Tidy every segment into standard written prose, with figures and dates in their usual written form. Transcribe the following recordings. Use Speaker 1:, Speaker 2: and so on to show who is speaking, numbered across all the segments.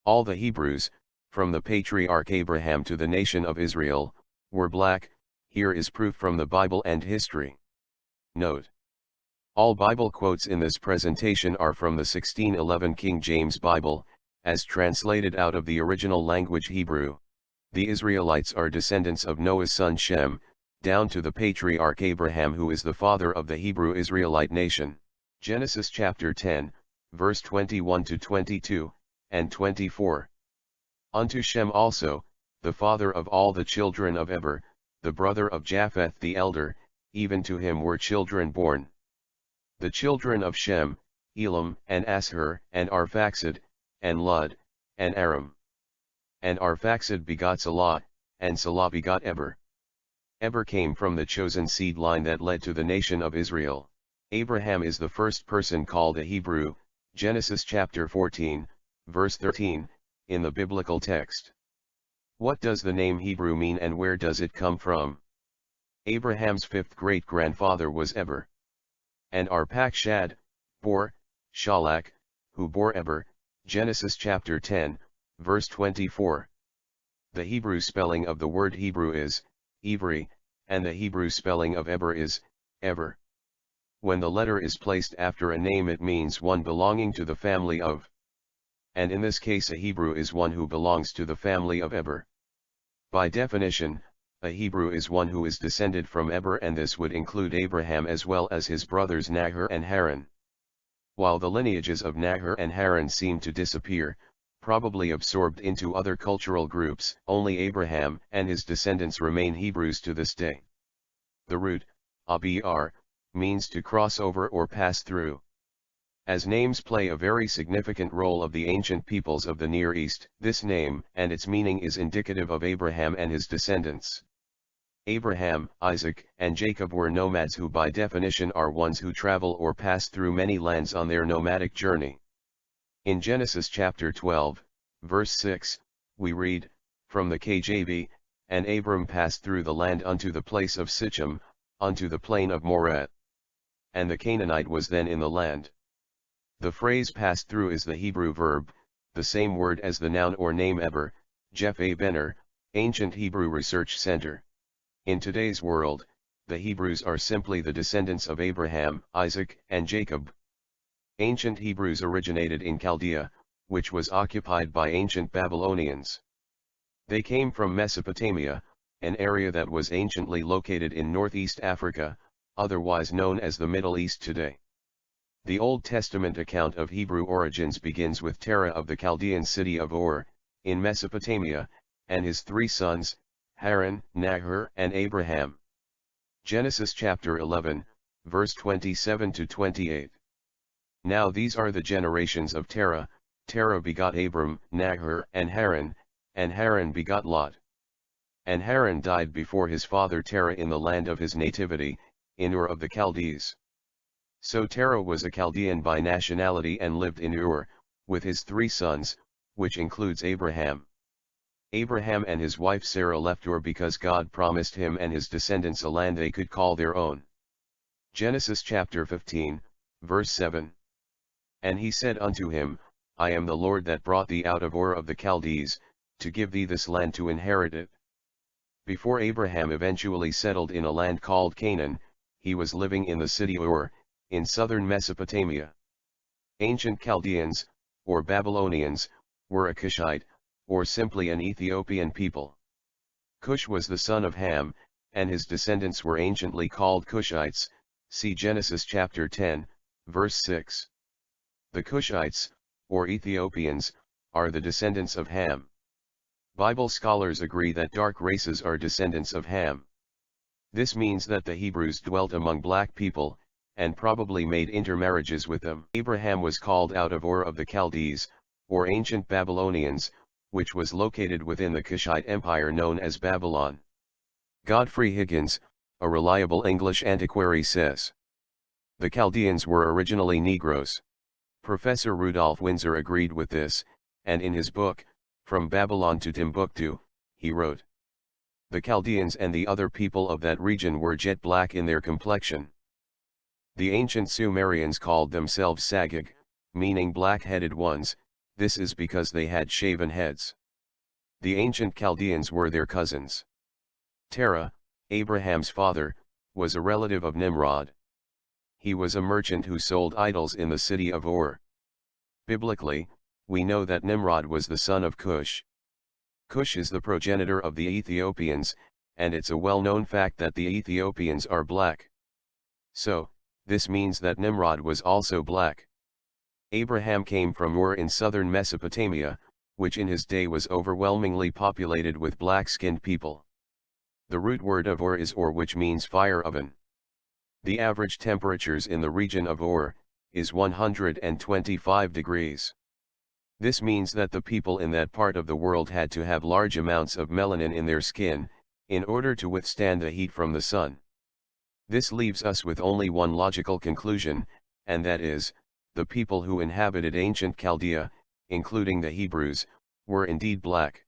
Speaker 1: All the Hebrews, from the patriarch Abraham to the nation of Israel, were black. Here is proof from the Bible and history. Note: all Bible quotes in this presentation are from the 1611 King James Bible, as translated out of the original language Hebrew. The Israelites are descendants of Noah's son Shem, down to the patriarch Abraham, who is the father of the Hebrew Israelite nation. Genesis chapter 10, verse 21 to 22, and 24. Unto Shem also, the father of all the children of Eber, the brother of Japheth the elder, even to him were children born. The children of Shem, Elam, and Asshur, and Arphaxad, and Lud, and Aram. And Arphaxad begot Salah, and Salah begot Eber. Eber came from the chosen seed line that led to the nation of Israel. Abraham is the first person called a Hebrew, Genesis chapter 14, verse 13, in the biblical text. What does the name Hebrew mean and where does it come from? Abraham's fifth great-grandfather was Eber. And Arpachshad bore Shalach, who bore Eber, Genesis chapter 10, verse 24. The Hebrew spelling of the word Hebrew is Ivri, and the Hebrew spelling of Eber is Eber. When the letter is placed after a name, it means one belonging to the family of. And in this case a Hebrew is one who belongs to the family of Eber. By definition, a Hebrew is one who is descended from Eber, and this would include Abraham as well as his brothers Nahor and Haran. While the lineages of Nahor and Haran seem to disappear, probably absorbed into other cultural groups, only Abraham and his descendants remain Hebrews to this day. The root, Abr, means to cross over or pass through. As names play a very significant role of the ancient peoples of the Near East, this name and its meaning is indicative of Abraham and his descendants. Abraham, Isaac, and Jacob were nomads who by definition are ones who travel or pass through many lands on their nomadic journey. In Genesis chapter 12, verse 6, we read, from the KJV, and Abram passed through the land unto the place of Sichem, unto the plain of Moreh. And the Canaanite was then in the land. The phrase passed through is the Hebrew verb, the same word as the noun or name Eber, Jephah Benner, Ancient Hebrew Research Center. In today's world, the Hebrews are simply the descendants of Abraham, Isaac, and Jacob. Ancient Hebrews originated in Chaldea, which was occupied by ancient Babylonians. They came from Mesopotamia, an area that was anciently located in northeast Africa, otherwise known as the Middle East today. The Old Testament account of Hebrew origins begins with Terah of the Chaldean city of Ur, in Mesopotamia, and his three sons, Haran, Nahor, and Abraham. Genesis chapter 11, verse 27 to 28. Now these are the generations of Terah. Terah begot Abram, Nahor, and Haran begot Lot. And Haran died before his father Terah in the land of his nativity, in Ur of the Chaldees. So Terah was a Chaldean by nationality and lived in Ur, with his three sons, which includes Abraham. Abraham and his wife Sarah left Ur because God promised him and his descendants a land they could call their own. Genesis chapter 15, verse 7. And he said unto him, I am the Lord that brought thee out of Ur of the Chaldees, to give thee this land to inherit it. Before Abraham eventually settled in a land called Canaan, he was living in the city Ur, in southern Mesopotamia. Ancient Chaldeans, or Babylonians, were a Cushite, or simply an Ethiopian people. Cush was the son of Ham, and his descendants were anciently called Cushites, see Genesis chapter 10, verse 6. The Cushites, or Ethiopians, are the descendants of Ham. Bible scholars agree that dark races are descendants of Ham. This means that the Hebrews dwelt among black people, and probably made intermarriages with them. Abraham was called out of Ur of the Chaldees, or ancient Babylonians, which was located within the Cushite Empire known as Babylon. Godfrey Higgins, a reliable English antiquary, says, the Chaldeans were originally Negroes. Professor Rudolph Windsor agreed with this, and in his book, From Babylon to Timbuktu, he wrote, the Chaldeans and the other people of that region were jet black in their complexion. The ancient Sumerians called themselves Sagig, meaning black-headed ones, this is because they had shaven heads. The ancient Chaldeans were their cousins. Terah, Abraham's father, was a relative of Nimrod. He was a merchant who sold idols in the city of Ur. Biblically, we know that Nimrod was the son of Cush. Cush is the progenitor of the Ethiopians, and it's a well-known fact that the Ethiopians are black. So, this means that Nimrod was also black. Abraham came from Ur in southern Mesopotamia, which in his day was overwhelmingly populated with black-skinned people. The root word of Ur is Ur, which means fire oven. The average temperatures in the region of Ur is 125 degrees. This means that the people in that part of the world had to have large amounts of melanin in their skin, in order to withstand the heat from the sun. This leaves us with only one logical conclusion, and that is, the people who inhabited ancient Chaldea, including the Hebrews, were indeed black.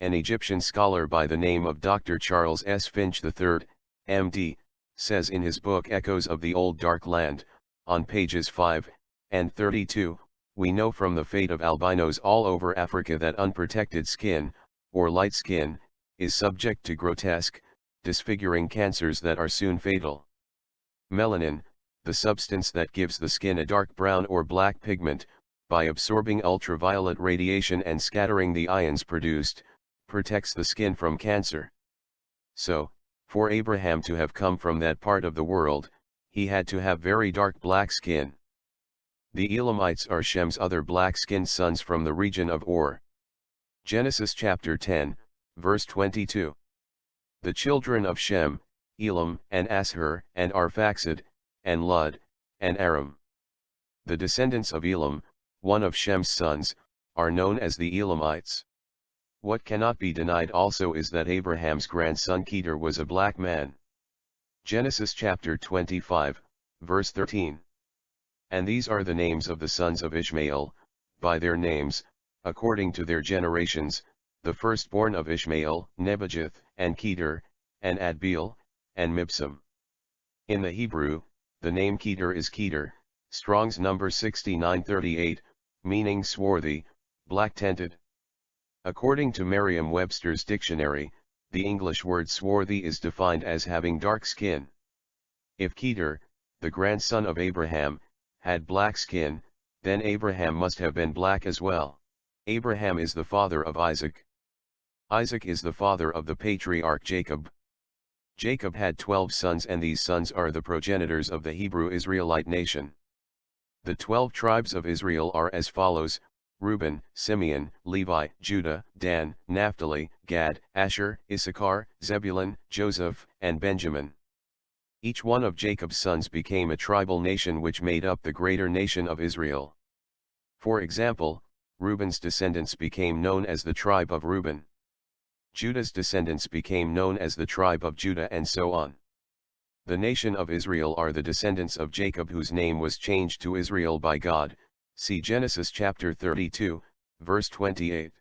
Speaker 1: An Egyptian scholar by the name of Dr. Charles S. Finch III, M.D., says in his book Echoes of the Old Dark Land, on pages 5 and 32, we know from the fate of albinos all over Africa that unprotected skin, or light skin, is subject to grotesque, disfiguring cancers that are soon fatal. Melanin, the substance that gives the skin a dark brown or black pigment, by absorbing ultraviolet radiation and scattering the ions produced, protects the skin from cancer. So, for Abraham to have come from that part of the world, he had to have very dark black skin. The Elamites are Shem's other black-skinned sons from the region of Ur. Genesis chapter 10, verse 22. The children of Shem, Elam, and Ashur, and Arphaxad, and Lud, and Aram. The descendants of Elam, one of Shem's sons, are known as the Elamites. What cannot be denied also is that Abraham's grandson Ketur was a black man. Genesis chapter 25, verse 13. And these are the names of the sons of Ishmael, by their names, according to their generations, the firstborn of Ishmael, Nebajoth, and Ketur, and Adbeel, and Mibsam. In the Hebrew, the name Ketur is Ketur, Strong's number 6938, meaning swarthy, black-tinted. According to Merriam-Webster's dictionary, the English word swarthy is defined as having dark skin. If Ketur, the grandson of Abraham, had black skin, then Abraham must have been black as well. Abraham is the father of Isaac. Isaac is the father of the patriarch Jacob. Jacob had 12 sons, and these sons are the progenitors of the Hebrew Israelite nation. The 12 tribes of Israel are as follows: Reuben, Simeon, Levi, Judah, Dan, Naphtali, Gad, Asher, Issachar, Zebulun, Joseph, and Benjamin. Each one of Jacob's sons became a tribal nation which made up the greater nation of Israel. For example, Reuben's descendants became known as the tribe of Reuben. Judah's descendants became known as the tribe of Judah, and so on. The nation of Israel are the descendants of Jacob, whose name was changed to Israel by God. See Genesis chapter 32, verse 28.